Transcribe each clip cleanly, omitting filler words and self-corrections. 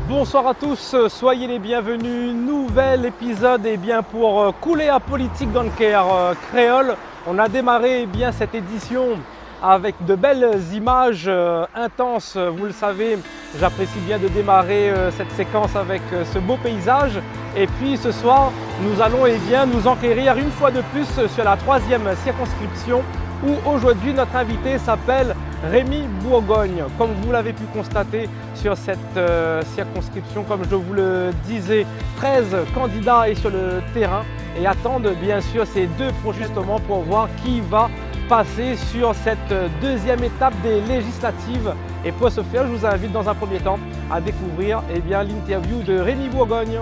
Bonsoir à tous, soyez les bienvenus. Nouvel épisode pour couler à politique dans le Caire créole. On a démarré cette édition avec de belles images intenses. Vous le savez, j'apprécie bien de démarrer cette séquence avec ce beau paysage. Et puis ce soir, nous allons nous enquérir une fois de plus sur la 3e circonscription où aujourd'hui notre invité s'appelle Rémi Bourgogne. Comme vous l'avez pu constater sur cette circonscription, comme je vous le disais, 13 candidats est sur le terrain et attendent bien sûr ces deux justement pour voir qui va passer sur cette deuxième étape des législatives. Et pour ce faire, je vous invite dans un premier temps à découvrir l'interview de Rémi Bourgogne.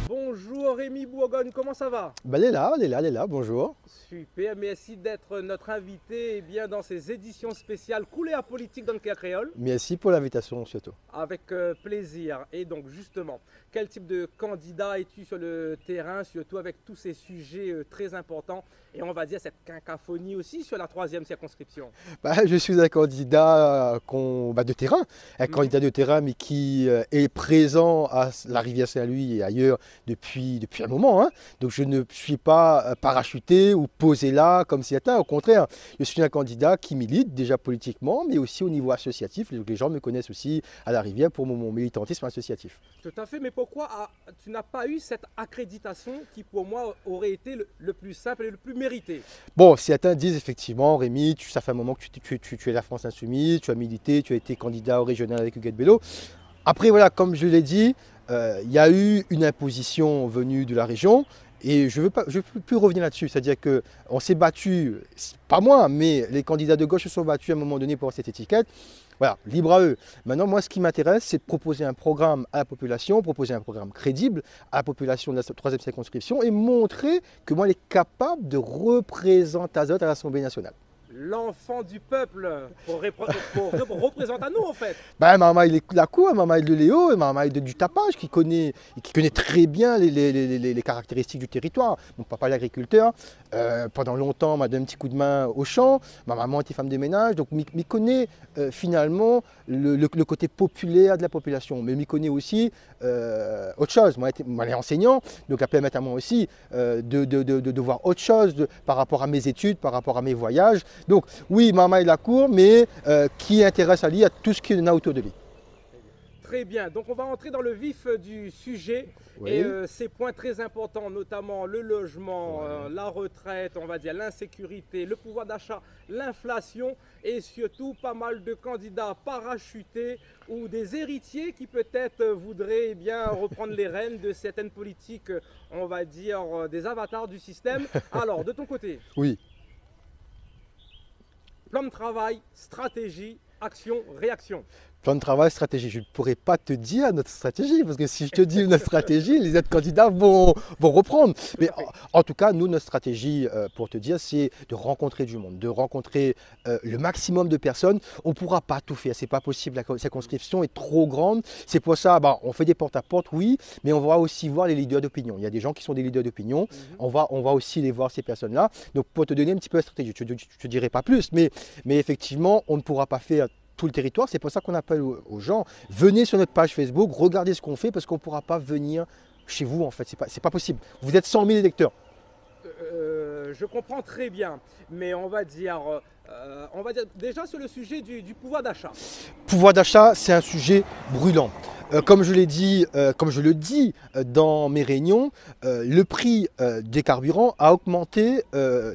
Bonjour Rémi Bourgogne, comment ça va? Elle est là, bonjour. Super, merci d'être notre invité dans ces éditions spéciales Couler à politique dans le Caire créole. Merci pour l'invitation surtout. Avec plaisir. Et donc justement, quel type de candidat es-tu sur le terrain, surtout avec tous ces sujets très importants et on va dire cette cacophonie aussi sur la 3e circonscription? Je suis un candidat de terrain, candidat de terrain mais qui est présent à la rivière Saint-Louis et ailleurs depuis un moment. Hein. Donc je ne suis pas parachuté ou posé là comme certains, au contraire. Je suis un candidat qui milite déjà politiquement mais aussi au niveau associatif. Les gens me connaissent aussi à la rivière pour mon militantisme associatif. Tout à fait, mais pourquoi tu n'as pas eu cette accréditation qui pour moi aurait été le plus simple et le plus mérité? Bon, certains disent effectivement, Rémi, ça fait un moment que tu es la France Insoumise, tu as milité, tu as été candidat au régional avec Huguette Bello. Après, voilà, comme je l'ai dit, il y a eu une imposition venue de la région. Et je ne veux plus revenir là-dessus, c'est-à-dire qu'on s'est battu, pas moi, mais les candidats de gauche se sont battus à un moment donné pour cette étiquette. Voilà, libre à eux. Maintenant, moi, ce qui m'intéresse, c'est de proposer un programme à la population, proposer un programme crédible à la population de la 3e circonscription et montrer que moi, elle est capable de représenter Azote à l'Assemblée nationale. L'enfant du peuple pour représenter à nous en fait. Maman il est la cour, maman il de Léo, maman il du tapage qui connaît très bien les caractéristiques du territoire. Mon papa l'agriculteur, pendant longtemps m'a donné un petit coup de main au champ, ma maman était femme de ménage, donc il connaît finalement le côté populaire de la population, mais il connaît aussi autre chose. Moi, je suis enseignant, donc ça permet à moi aussi de voir autre chose par rapport à mes études, par rapport à mes voyages. Donc oui, maman est la cour, mais qui intéresse à lui à tout ce qu'il y a autour de lui. Très bien, donc on va entrer dans le vif du sujet. Oui. Et ces points très importants, notamment le logement, la retraite, on va dire l'insécurité, le pouvoir d'achat, l'inflation et surtout pas mal de candidats parachutés ou des héritiers qui peut-être voudraient reprendre les rênes de certaines politiques, on va dire des avatars du système. Alors, de ton côté? Oui. Plan de travail, stratégie, action, réaction. Plan de travail, stratégie. Je ne pourrais pas te dire notre stratégie, parce que si je te dis notre stratégie, les autres candidats vont reprendre. Mais en tout cas, nous, notre stratégie, pour te dire, c'est de rencontrer du monde, de rencontrer le maximum de personnes. On ne pourra pas tout faire, ce n'est pas possible, la circonscription est trop grande. C'est pour ça, on fait des porte-à-porte, oui, mais on va aussi voir les leaders d'opinion. Il y a des gens qui sont des leaders d'opinion, on va aussi les voir, ces personnes-là. Donc, pour te donner un petit peu la stratégie, je ne te dirai pas plus, mais effectivement, on ne pourra pas faire tout le territoire. C'est pour ça qu'on appelle aux gens, venez sur notre page Facebook, regardez ce qu'on fait, parce qu'on ne pourra pas venir chez vous, en fait, c'est pas possible. Vous êtes 100 000 électeurs. Je comprends très bien, mais on va dire déjà sur le sujet du pouvoir d'achat. Pouvoir d'achat, c'est un sujet brûlant. Comme je l'ai dit, comme je le dis dans mes réunions, le prix des carburants a augmenté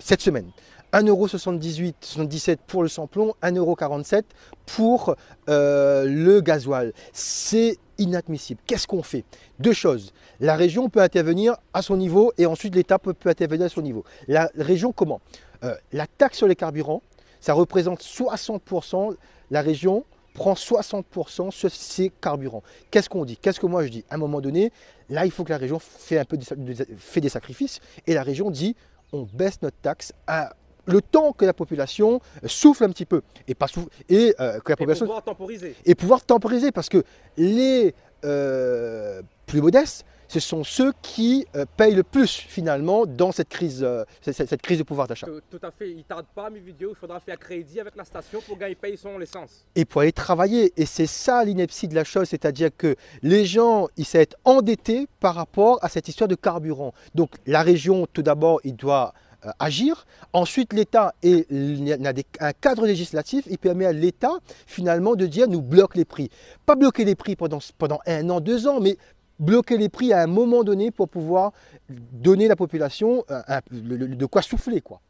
cette semaine. 1,77 € pour le samplon, 1,47 € pour le gasoil. C'est inadmissible. Qu'est-ce qu'on fait? Deux choses. La région peut intervenir à son niveau et ensuite l'État peut intervenir à son niveau. La région, comment? La taxe sur les carburants, ça représente 60%. La région prend 60% sur ces carburants. Qu'est-ce qu'on dit? Qu'est-ce que moi je dis? À un moment donné, là, il faut que la région fait des sacrifices et la région dit on baisse notre taxe à le temps que la population souffle un petit peu et pas souffle, que la population pouvoir temporiser. Et pouvoir temporiser parce que les plus modestes, ce sont ceux qui payent le plus finalement dans cette crise, cette crise de pouvoir d'achat. Tout à fait, il ne tarde pas mes vidéos, il faudra faire crédit avec la station pour gagner paye son essence. Et pour aller travailler, et c'est ça l'ineptie de la chose, c'est-à-dire que les gens, ils savent être endettés par rapport à cette histoire de carburant. Donc la région, tout d'abord, il doit agir. Ensuite, l'État, et il y a un cadre législatif, il permet à l'État finalement de dire nous bloque les prix. Pas bloquer les prix pendant 1 an, 2 ans, mais bloquer les prix à un moment donné pour pouvoir donner à la population de quoi souffler, quoi.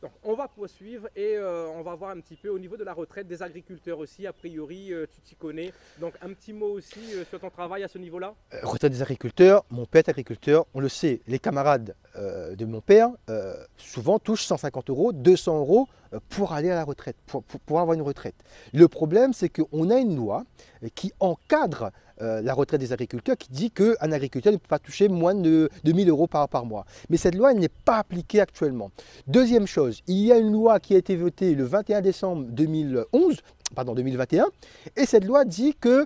Donc, on va poursuivre et on va voir un petit peu au niveau de la retraite des agriculteurs aussi. A priori, tu t'y connais. Donc, un petit mot aussi sur ton travail à ce niveau-là. Retraite des agriculteurs, mon père est agriculteur, on le sait, les camarades de mon père souvent touchent 150 €, 200 € pour aller à la retraite, pour avoir une retraite. Le problème, c'est qu'on a une loi qui encadre la retraite des agriculteurs, qui dit qu'un agriculteur ne peut pas toucher moins de 1 000 € par mois. Mais cette loi, elle n'est pas appliquée actuellement. Deuxième chose, il y a une loi qui a été votée le 21 décembre 2021, et cette loi dit que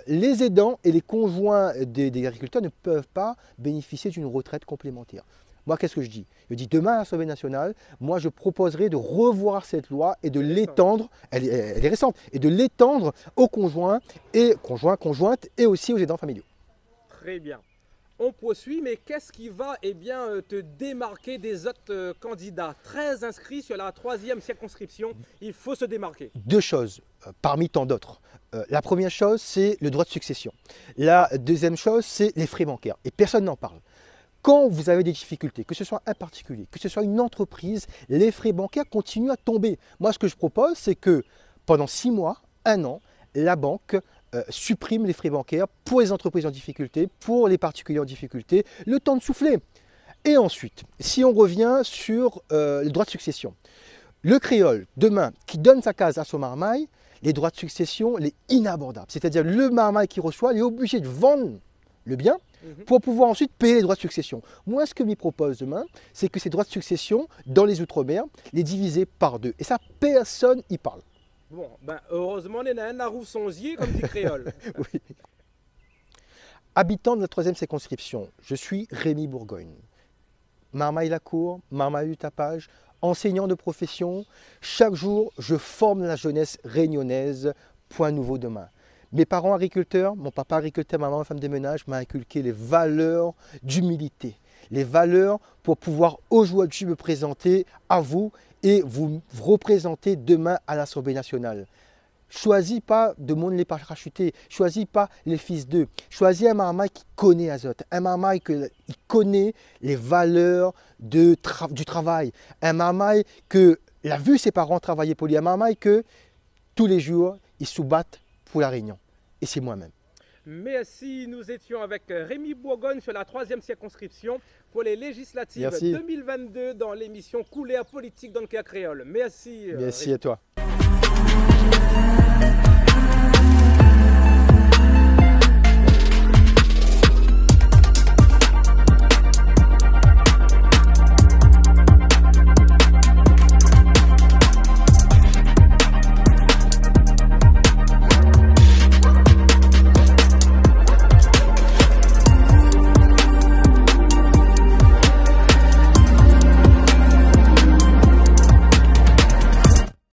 les aidants et les conjoints des agriculteurs ne peuvent pas bénéficier d'une retraite complémentaire. Moi, qu'est-ce que je dis? Je dis demain à l'Assemblée nationale, moi je proposerai de revoir cette loi et de l'étendre, elle est récente, et de l'étendre aux conjoints, conjointes et aussi aux aidants familiaux. Très bien. On poursuit, mais qu'est-ce qui va te démarquer des autres candidats? 13 inscrits sur la 3e circonscription, il faut se démarquer. 2 choses, parmi tant d'autres. La première chose, c'est le droit de succession. La deuxième chose, c'est les frais bancaires. Et personne n'en parle. Quand vous avez des difficultés, que ce soit un particulier, que ce soit une entreprise, les frais bancaires continuent à tomber. Moi, ce que je propose, c'est que pendant 6 mois, 1 an, la banque supprime les frais bancaires pour les entreprises en difficulté, pour les particuliers en difficulté, le temps de souffler. Et ensuite, si on revient sur le droit de succession, le créole, demain, qui donne sa case à son marmaille, les droits de succession, les inabordables. C'est-à-dire le marmaille qui reçoit, il est obligé de vendre le bien pour pouvoir ensuite payer les droits de succession. Moi, ce que m'y propose demain, c'est que ces droits de succession, dans les Outre-mer, les diviser par 2. Et ça, personne n'y parle. Bon, heureusement, on est un arrouf sonzier, comme dit créole. Oui. Habitant de la 3e circonscription, je suis Rémi Bourgogne. Marmaille-la-Cour, Marmaille du Tapage, enseignant de profession. Chaque jour, je forme la jeunesse réunionnaise. Point nouveau demain. Mes parents agriculteurs, mon papa agriculteur, ma maman femme de ménage, m'a inculqué les valeurs d'humilité, les valeurs pour pouvoir aujourd'hui me présenter à vous et vous représenter demain à l'Assemblée nationale. Choisis pas de monde les parachutés, choisis pas les fils d'eux, choisis un marmaille qui connaît Azote, un marmaille qui connaît les valeurs du travail, un marmaille que il a vu ses parents travailler pour lui, un marmaille que tous les jours ils se battent pour la Réunion. Et c'est moi-même. Merci, nous étions avec Rémi Bourgogne sur la 3e circonscription pour les législatives 2022 dans l'émission Couler à politique dans le cas créole. Merci. Merci à toi.